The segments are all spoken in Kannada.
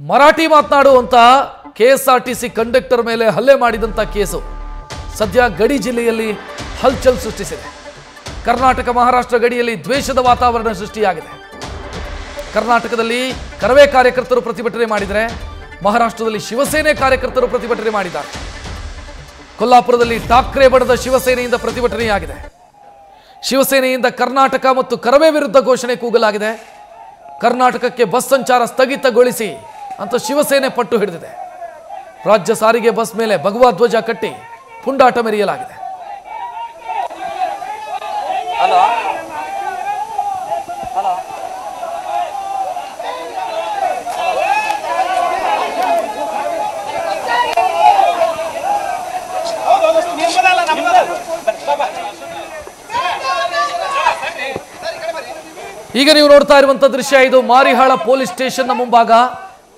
ಮರಾಠಿ ಮಾತನಾಡುವಂತ ಕೆಎಸ್ಆರ್ಟಿಸಿ ಕಂಡಕ್ಟರ್ ಮೇಲೆ ಹಲ್ಲೆ ಮಾಡಿದಂತ ಕೇಸು ಸದ್ಯ ಗಡಿ ಜಿಲ್ಲೆಯಲ್ಲಿ ಹಲ್ಚಲ್ ಸೃಷ್ಟಿಸಿದೆ. ಕರ್ನಾಟಕ ಮಹಾರಾಷ್ಟ್ರ ಗಡಿಯಲ್ಲಿ ದ್ವೇಷದ ವಾತಾವರಣ ಸೃಷ್ಟಿಯಾಗಿದೆ. ಕರ್ನಾಟಕದಲ್ಲಿ ಕರವೇ ಕಾರ್ಯಕರ್ತರು ಪ್ರತಿಭಟನೆ ಮಾಡಿದರೆ ಮಹಾರಾಷ್ಟ್ರದಲ್ಲಿ ಶಿವಸೇನೆ ಕಾರ್ಯಕರ್ತರು ಪ್ರತಿಭಟನೆ ಮಾಡಿದ್ದಾರೆ. ಕೊಲ್ಲಾಪುರದಲ್ಲಿ ಠಾಕ್ರೆ ಬಣದ ಶಿವಸೇನೆಯಿಂದ ಪ್ರತಿಭಟನೆಯಾಗಿದೆ. ಶಿವಸೇನೆಯಿಂದ ಕರ್ನಾಟಕ ಮತ್ತು ಕರವೇ ವಿರುದ್ಧ ಘೋಷಣೆ ಕೂಗಲಾಗಿದೆ. ಕರ್ನಾಟಕಕ್ಕೆ ಬಸ್ ಸಂಚಾರ ಸ್ಥಗಿತಗೊಳಿಸಿ ಅಂತ ಶಿವಸೇನೆ ಪಟ್ಟು ಹಿಡಿದಿದೆ. ರಾಜ್ಯ ಸಾರಿಗೆ ಬಸ್ ಮೇಲೆ ಭಗವಾ ಧ್ವಜ ಕಟ್ಟಿ ಪುಂಡಾಟ ಮೆರೆಯಲಾಗಿದೆ. ಈಗ ನೀವು ನೋಡ್ತಾ ಇರುವಂತ ದೃಶ್ಯ ಇದು ಮಾರಿಹಾಳ ಪೊಲೀಸ್ ಸ್ಟೇಷನ್ನ ಮುಂಭಾಗ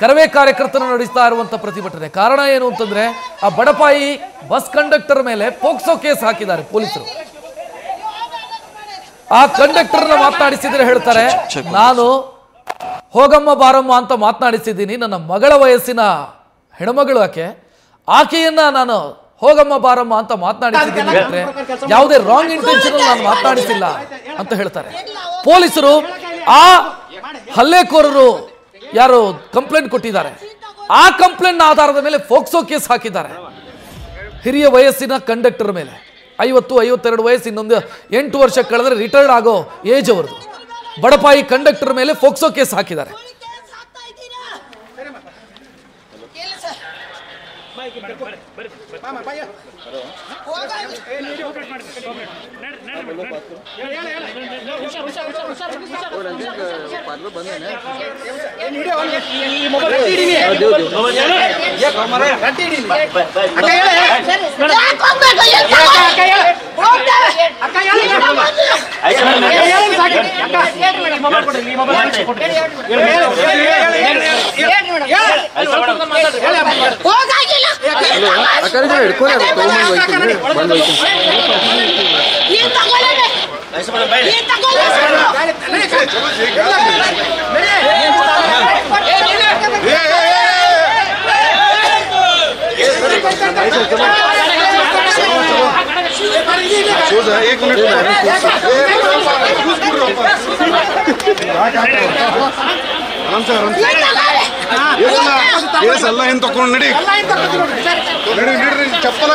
ಕರವೇ ಕಾರ್ಯಕರ್ತರು ನಡೆಸ್ತಾ ಇರುವಂತ ಪ್ರತಿಭಟನೆ. ಕಾರಣ ಏನು ಅಂತಂದ್ರೆ ಆ ಬಡಪಾಯಿ ಬಸ್ ಕಂಡಕ್ಟರ್ ಮೇಲೆ ಪೋಕ್ಸೋ ಕೇಸ್ ಹಾಕಿದ್ದಾರೆ ಪೊಲೀಸರು. ಆ ಕಂಡಕ್ಟರ್ನ ಮಾತನಾಡಿಸಿದ್ರೆ ಹೇಳ್ತಾರೆ, ನಾನು ಹೋಗಮ್ಮ ಬಾರಮ್ಮ ಅಂತ ಮಾತನಾಡಿಸಿದ್ದೀನಿ. ನನ್ನ ಮಗಳ ವಯಸ್ಸಿನ ಹೆಣ್ಮಗಳು ಆಕೆಯನ್ನ ನಾನು ಹೋಗಮ್ಮ ಬಾರಮ್ಮ ಅಂತ ಮಾತನಾಡಿಸಿದ್ದೀನಿ ಬಿಟ್ರೆ ಯಾವುದೇ ರಾಂಗ್ ಇಂಟೆನ್ಷನ್ ನಾನು ಮಾತನಾಡಿಸಿಲ್ಲ ಅಂತ ಹೇಳ್ತಾರೆ. ಪೊಲೀಸರು ಆ ಹಲ್ಲೆಕೋರರು ಯಾರು ಕಂಪ್ಲೇಂಟ್ ಕೊಟ್ಟಿದ್ದಾರೆ ಆ ಕಂಪ್ಲೇಂಟ್ ಆಧಾರದ ಮೇಲೆ ಫೋಕ್ಸೋ ಕೇಸ್ ಹಾಕಿದ್ದಾರೆ. ಹಿರಿಯ ವಯಸ್ಸಿನ ಕಂಡಕ್ಟರ್ ಮೇಲೆ 50-52 ವಯಸ್ಸು, ಇನ್ನೊಂದು 8 ವರ್ಷ ಕಳೆದ್ರೆ ರಿಟೈರ್ಡ್ ಆಗೋ ಏಜ್ ಅವರದು. ಬಡಪಾಯಿ ಕಂಡಕ್ಟರ್ ಮೇಲೆ ಫೋಕ್ಸೋ ಕೇಸ್ ಹಾಕಿದ್ದಾರೆ. ಎಲ್ಲ ಏನ್ ತಗೊಂಡು ನಡಿ ಚಪ್ಪಲ್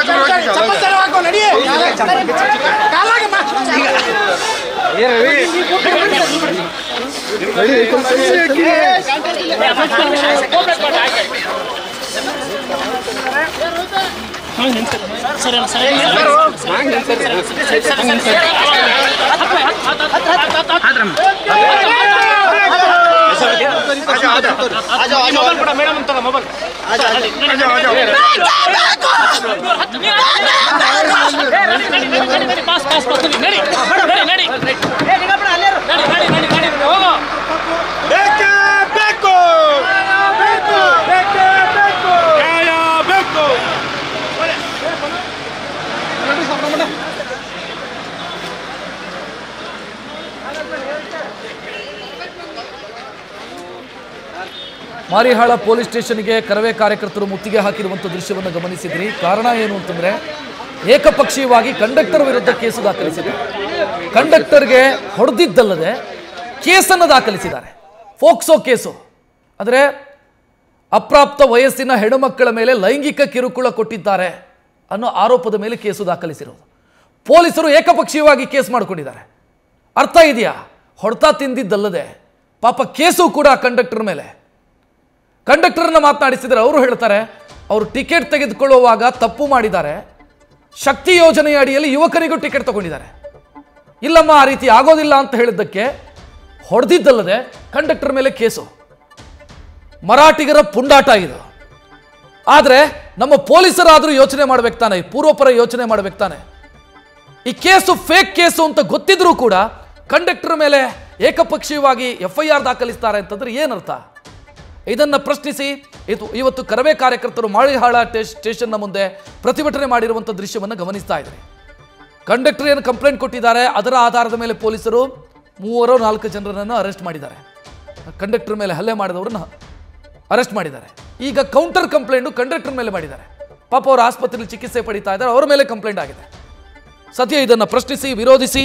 ಮಾರಿಹಾಳ ಪೊಲೀಸ್ ಸ್ಟೇಷನ್ಗೆ ಕರವೇ ಕಾರ್ಯಕರ್ತರು ಮುತ್ತಿಗೆ ಹಾಕಿರುವಂಥ ದೃಶ್ಯವನ್ನು ಗಮನಿಸಿದ್ರಿ. ಕಾರಣ ಏನು ಅಂತಂದ್ರೆ ಏಕಪಕ್ಷೀಯವಾಗಿ ಕಂಡಕ್ಟರ್ ವಿರುದ್ಧ ಕೇಸು ದಾಖಲಿಸಿದ್ದಾರೆ. ಕಂಡಕ್ಟರ್ಗೆ ಹೊಡೆದಿದ್ದಲ್ಲದೆ ಕೇಸನ್ನು ದಾಖಲಿಸಿದ್ದಾರೆ. ಫೋಕ್ಸೋ ಕೇಸು ಅಂದರೆ ಅಪ್ರಾಪ್ತ ವಯಸ್ಸಿನ ಹೆಣ್ಣುಮಕ್ಕಳ ಮೇಲೆ ಲೈಂಗಿಕ ಕಿರುಕುಳ ಕೊಟ್ಟಿದ್ದಾರೆ ಅನ್ನೋ ಆರೋಪದ ಮೇಲೆ ಕೇಸು ದಾಖಲಿಸಿರೋದು. ಪೊಲೀಸರು ಏಕಪಕ್ಷೀಯವಾಗಿ ಕೇಸ್ ಮಾಡ್ಕೊಂಡಿದ್ದಾರೆ. ಅರ್ಥ ಇದೆಯಾ? ಹೊಡೆತ ತಿಂದಿದ್ದಲ್ಲದೆ ಪಾಪ ಕೇಸು ಕೂಡ ಕಂಡಕ್ಟರ್ ಮೇಲೆ. ಕಂಡಕ್ಟರ್ನ ಮಾತನಾಡಿಸಿದರೆ ಅವರು ಹೇಳ್ತಾರೆ, ಅವರು ಟಿಕೆಟ್ ತೆಗೆದುಕೊಳ್ಳುವಾಗ ತಪ್ಪು ಮಾಡಿದ್ದಾರೆ. ಶಕ್ತಿ ಯೋಜನೆಯ ಅಡಿಯಲ್ಲಿ ಯುವಕರಿಗೂ ಟಿಕೆಟ್ ತಗೊಂಡಿದ್ದಾರೆ. ಇಲ್ಲಮ್ಮ ಆ ರೀತಿ ಆಗೋದಿಲ್ಲ ಅಂತ ಹೇಳಿದ್ದಕ್ಕೆ ಹೊಡೆದಿದ್ದಲ್ಲದೆ ಕಂಡಕ್ಟರ್ ಮೇಲೆ ಕೇಸು. ಮರಾಠಿಗರ ಪುಂಡಾಟ ಇದು. ಆದರೆ ನಮ್ಮ ಪೊಲೀಸರಾದರೂ ಯೋಚನೆ ಮಾಡ್ಬೇಕು ತಾನೆ, ಪೂರ್ವಪರ ಯೋಚನೆ ಮಾಡ್ಬೇಕು ತಾನೆ. ಈ ಕೇಸು ಫೇಕ್ ಕೇಸು ಅಂತ ಗೊತ್ತಿದ್ರೂ ಕೂಡ ಕಂಡಕ್ಟರ್ ಮೇಲೆ ಏಕಪಕ್ಷೀಯವಾಗಿ FIR ದಾಖಲಿಸ್ತಾರೆ ಅಂತಂದ್ರೆ ಏನರ್ಥ? ಇದನ್ನು ಪ್ರಶ್ನಿಸಿ ಇವತ್ತು ಕರವೇ ಕಾರ್ಯಕರ್ತರು ಮಾರಿಹಾಳ ಸ್ಟೇಷನ್ನ ಮುಂದೆ ಪ್ರತಿಭಟನೆ ಮಾಡಿರುವಂಥ ದೃಶ್ಯವನ್ನು ಗಮನಿಸ್ತಾ ಇದ್ದಾರೆ. ಕಂಡಕ್ಟರ್ ಏನು ಕಂಪ್ಲೇಂಟ್ ಕೊಟ್ಟಿದ್ದಾರೆ ಅದರ ಆಧಾರದ ಮೇಲೆ ಪೊಲೀಸರು 3-4 ಜನರನ್ನು ಅರೆಸ್ಟ್ ಮಾಡಿದ್ದಾರೆ. ಕಂಡಕ್ಟರ್ ಮೇಲೆ ಹಲ್ಲೆ ಮಾಡಿದವರನ್ನ ಅರೆಸ್ಟ್ ಮಾಡಿದ್ದಾರೆ. ಈಗ ಕೌಂಟರ್ ಕಂಪ್ಲೇಂಟು ಕಂಡಕ್ಟರ್ ಮೇಲೆ ಮಾಡಿದ್ದಾರೆ. ಪಾಪ ಅವರು ಆಸ್ಪತ್ರೆಯಲ್ಲಿ ಚಿಕಿತ್ಸೆ ಪಡೀತಾ ಇದ್ದಾರೆ, ಅವರ ಮೇಲೆ ಕಂಪ್ಲೇಂಟ್ ಆಗಿದೆ. ಸದ್ಯ ಇದನ್ನು ಪ್ರಶ್ನಿಸಿ ವಿರೋಧಿಸಿ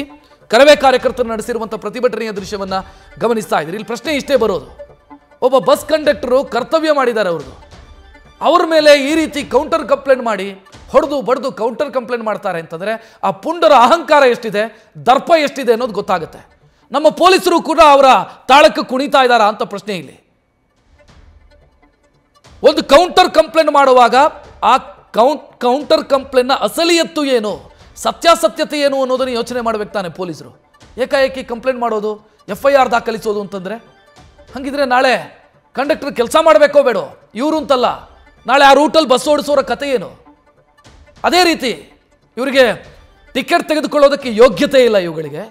ಕರವೇ ಕಾರ್ಯಕರ್ತರು ನಡೆಸಿರುವಂಥ ಪ್ರತಿಭಟನೆಯ ದೃಶ್ಯವನ್ನು ಗಮನಿಸ್ತಾ ಇದ್ದೀರಿ. ಇಲ್ಲಿ ಪ್ರಶ್ನೆ ಇಷ್ಟೇ ಬರೋದು, ಒಬ್ಬ ಬಸ್ ಕಂಡಕ್ಟರು ಕರ್ತವ್ಯ ಮಾಡಿದ್ದಾರೆ ಅವ್ರದ್ದು, ಅವ್ರ ಮೇಲೆ ಈ ರೀತಿ ಕೌಂಟರ್ ಕಂಪ್ಲೇಂಟ್ ಮಾಡಿ ಹೊಡೆದು ಬಡ್ದು ಕೌಂಟರ್ ಕಂಪ್ಲೇಂಟ್ ಮಾಡ್ತಾರೆ ಅಂತಂದರೆ ಆ ಪುಂಡರ ಅಹಂಕಾರ ಎಷ್ಟಿದೆ, ದರ್ಪ ಎಷ್ಟಿದೆ ಅನ್ನೋದು ಗೊತ್ತಾಗುತ್ತೆ. ನಮ್ಮ ಪೊಲೀಸರು ಕೂಡ ಅವರ ತಾಳಕ್ಕೆ ಕುಣಿತಾ ಇದ್ದಾರಾ ಅಂತ ಪ್ರಶ್ನೆ ಇಲ್ಲಿ. ಒಂದು ಕೌಂಟರ್ ಕಂಪ್ಲೇಂಟ್ ಮಾಡುವಾಗ ಆ ಕೌಂಟರ್ ಕಂಪ್ಲೇಂಟ್ನ ಅಸಲಿಯತ್ತು ಏನು, ಸತ್ಯಾಸತ್ಯತೆ ಏನು ಅನ್ನೋದನ್ನು ಯೋಚನೆ ಮಾಡಬೇಕು ತಾನೆ ಪೊಲೀಸರು. ಏಕಾಏಕಿ ಕಂಪ್ಲೇಂಟ್ ಮಾಡೋದು, FIR ದಾಖಲಿಸೋದು ಅಂತಂದರೆ ಹಾಗಿದ್ರೆ ನಾಳೆ ಕಂಡಕ್ಟರ್ ಕೆಲಸ ಮಾಡಬೇಕೋ ಬೇಡೋ, ಇವರು ಅಂತಲ್ಲ, ನಾಳೆ ಆ ರೂಟಲ್ಲಿ ಬಸ್ ಓಡಿಸೋರ ಕತೆ ಏನು? ಅದೇ ರೀತಿ ಇವರಿಗೆ ಟಿಕೆಟ್ ತೆಗೆದುಕೊಳ್ಳೋದಕ್ಕೆ ಯೋಗ್ಯತೆ ಇಲ್ಲ, ಇವುಗಳಿಗೆ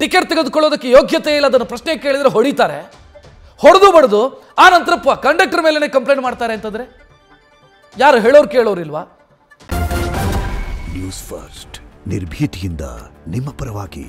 ಟಿಕೆಟ್ ತೆಗೆದುಕೊಳ್ಳೋದಕ್ಕೆ ಯೋಗ್ಯತೆ ಇಲ್ಲ. ಅದನ್ನು ಪ್ರಶ್ನೆ ಕೇಳಿದರೆ ಹೊಡಿತಾರೆ, ಹೊಡೆದು ಬಡ್ದು ಆ ನಂತರ ಕಂಡಕ್ಟರ್ ಮೇಲೇ ಕಂಪ್ಲೇಂಟ್ ಮಾಡ್ತಾರೆ ಅಂತಂದರೆ ಯಾರು ಹೇಳೋರು ಕೇಳೋರಿಲ್ವಾ? ನ್ಯೂಸ್ ಫಸ್ಟ್ ನಿರ್ಭೀತಿಯಿಂದ ನಿಮ್ಮ ಪರವಾಗಿ.